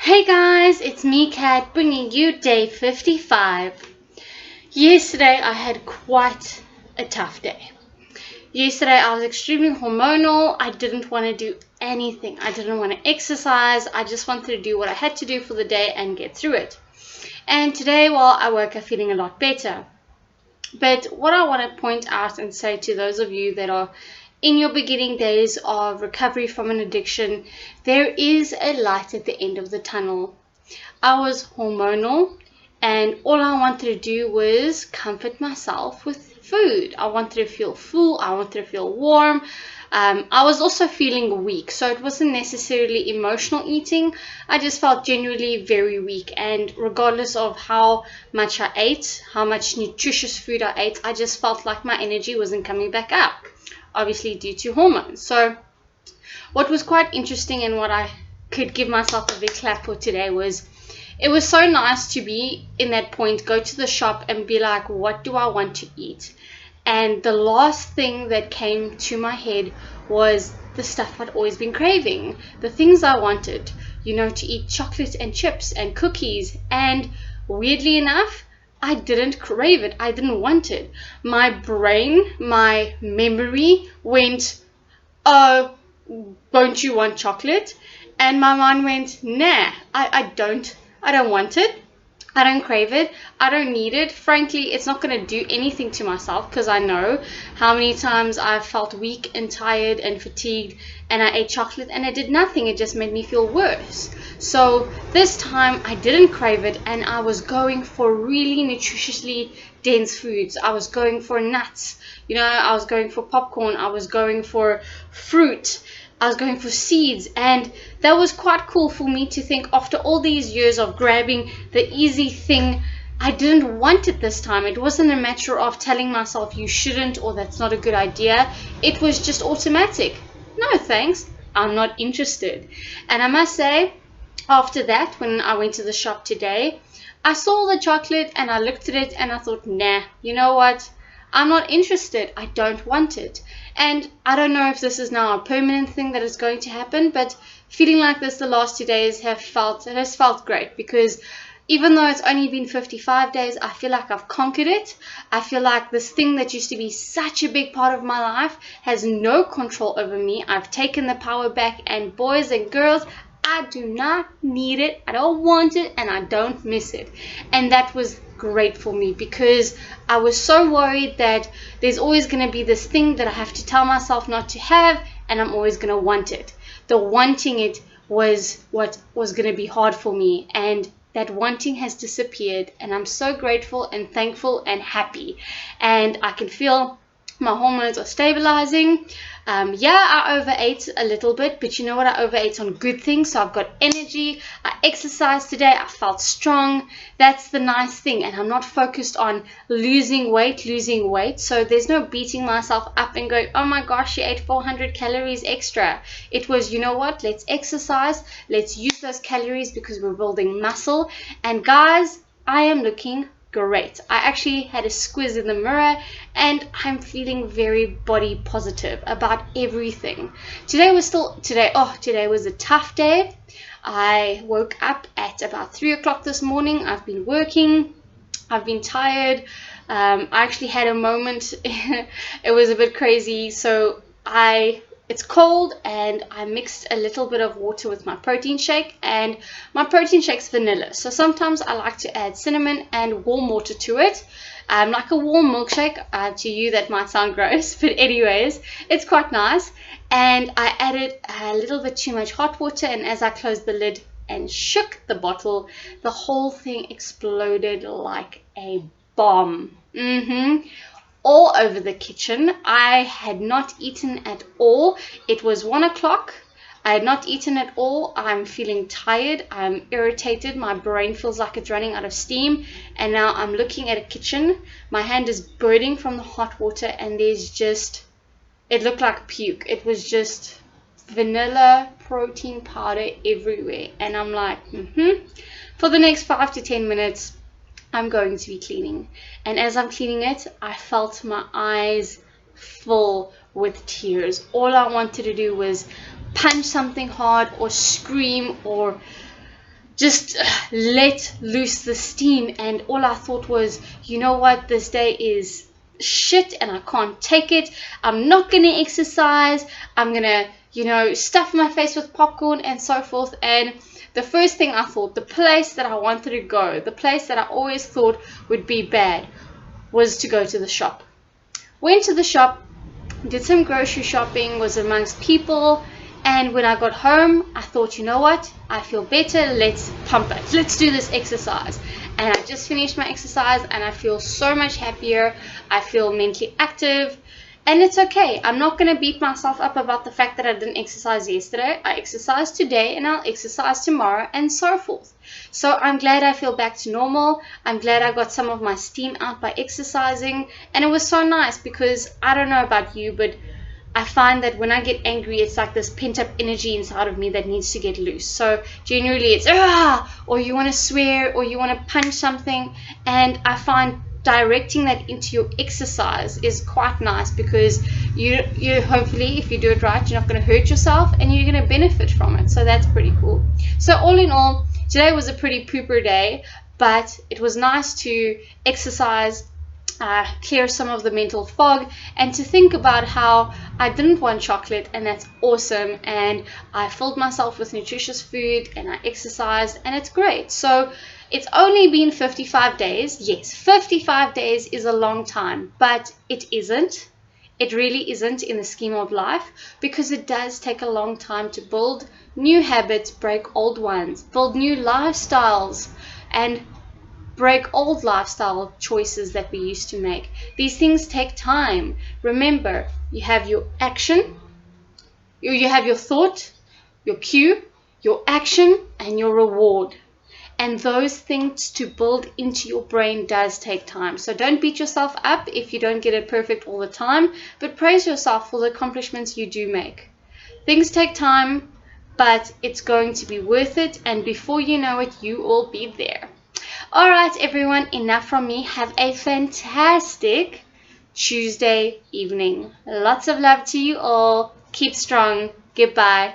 Hey guys, it's me Kat bringing you day 55. Yesterday I had quite a tough day. Yesterday I was extremely hormonal. I didn't want to do anything. I didn't want to exercise. I just wanted to do what I had to do for the day and get through it. And today, well, I woke up feeling a lot better. But what I want to point out and say to those of you that are in your beginning days of recovery from an addiction, there is a light at the end of the tunnel. I was hormonal and all I wanted to do was comfort myself with food. I wanted to feel full. I wanted to feel warm. I was also feeling weak, so it wasn't necessarily emotional eating. I just felt genuinely very weak, and regardless of how much I ate, how much nutritious food I ate, I just felt like my energy wasn't coming back up, obviously due to hormones. So what was quite interesting and what I could give myself a big clap for today was it was so nice to be in that point, go to the shop and be like, what do I want to eat? And the last thing that came to my head was the stuff I'd always been craving, the things I wanted, to eat chocolate and chips and cookies. And weirdly enough, I didn't crave it. I didn't want it. My brain, my memory went, oh, won't you want chocolate? And my mind went, nah, I don't want it. I don't crave it. I don't need it. Frankly, it's not going to do anything to myself because I know how many times I've felt weak and tired and fatigued and I ate chocolate and it did nothing. It just made me feel worse. So this time I didn't crave it and I was going for really nutritiously dense foods. I was going for nuts. I was going for popcorn. I was going for fruit. I was going for seeds, and that was quite cool for me to think after all these years of grabbing the easy thing, I didn't want it this time. It wasn't a matter of telling myself you shouldn't or that's not a good idea. It was just automatic. No thanks, I'm not interested. And I must say, after that, when I went to the shop today, I saw the chocolate and I looked at it and I thought, nah, you know what? I'm not interested. I don't want it. And I don't know if this is now a permanent thing that is going to happen, but feeling like this the last 2 days has felt great, because even though it's only been 55 days, I feel like I've conquered it. I feel like this thing that used to be such a big part of my life has no control over me. I've taken the power back, and boys and girls, I do not need it, I don't want it, and I don't miss it. And that was great for me, because I was so worried that there's always going to be this thing that I have to tell myself not to have, and I'm always going to want it. The wanting it was what was going to be hard for me, and that wanting has disappeared, and I'm so grateful and thankful and happy, and I can feel my hormones are stabilizing. I overate a little bit, but you know what? I overate on good things, so I've got energy. I exercised today. I felt strong. That's the nice thing, and I'm not focused on losing weight. So there's no beating myself up and going, oh my gosh, you ate 400 calories extra. It was, you know what? Let's exercise. Let's use those calories because we're building muscle. And guys, I am looking great. I actually had a squiz in the mirror and I'm feeling very body positive about everything. Today was a tough day. I woke up at about 3 o'clock this morning. I've been working. I've been tired. I actually had a moment. It was a bit crazy. So it's cold and I mixed a little bit of water with my protein shake, and my protein shake's vanilla. So sometimes I like to add cinnamon and warm water to it. Like a warm milkshake. To you that might sound gross, but anyways, it's quite nice. And I added a little bit too much hot water, and as I closed the lid and shook the bottle, the whole thing exploded like a bomb. All over the kitchen. I had not eaten at all. It was 1 o'clock. I had not eaten at all. I'm feeling tired. I'm irritated. My brain feels like it's running out of steam. And now I'm looking at a kitchen. My hand is burning from the hot water, and it looked like puke. It was just vanilla protein powder everywhere. And I'm like, For the next 5 to 10 minutes, I'm going to be cleaning. And as I'm cleaning it, I felt my eyes full with tears. All I wanted to do was punch something hard or scream or just let loose the steam. And all I thought was, you know what, this day is shit and I can't take it. I'm not going to exercise. I'm going to, stuff my face with popcorn and so forth. And the first thing I thought, the place that I wanted to go, the place that I always thought would be bad, was to go to the shop. Went to the shop, did some grocery shopping, was amongst people, and when I got home, I thought, you know what, I feel better, let's pump it, let's do this exercise. And I just finished my exercise and I feel so much happier, I feel mentally active, and it's okay. I'm not going to beat myself up about the fact that I didn't exercise yesterday. I exercised today and I'll exercise tomorrow and so forth. So I'm glad I feel back to normal. I'm glad I got some of my steam out by exercising, and it was so nice because I don't know about you, but I find that when I get angry, it's like this pent-up energy inside of me that needs to get loose. So generally it's or you want to swear or you want to punch something, and I find directing that into your exercise is quite nice because you hopefully, if you do it right, you're not going to hurt yourself and you're going to benefit from it. So that's pretty cool. So all in all, today was a pretty pooper day, but it was nice to exercise, clear some of the mental fog, and to think about how I didn't want chocolate, and that's awesome, and I filled myself with nutritious food and I exercised, and it's great. So it's only been 55 days. Yes, 55 days is a long time, but it isn't. It really isn't in the scheme of life, because it does take a long time to build new habits, break old ones, build new lifestyles, and break old lifestyle choices that we used to make. These things take time. Remember, you have your action, you have your thought, your cue, your action, and your reward. And those things to build into your brain does take time. So don't beat yourself up if you don't get it perfect all the time, but praise yourself for the accomplishments you do make. Things take time, but it's going to be worth it, and before you know it, you will be there. All right, everyone, enough from me. Have a fantastic Tuesday evening. Lots of love to you all. Keep strong. Goodbye.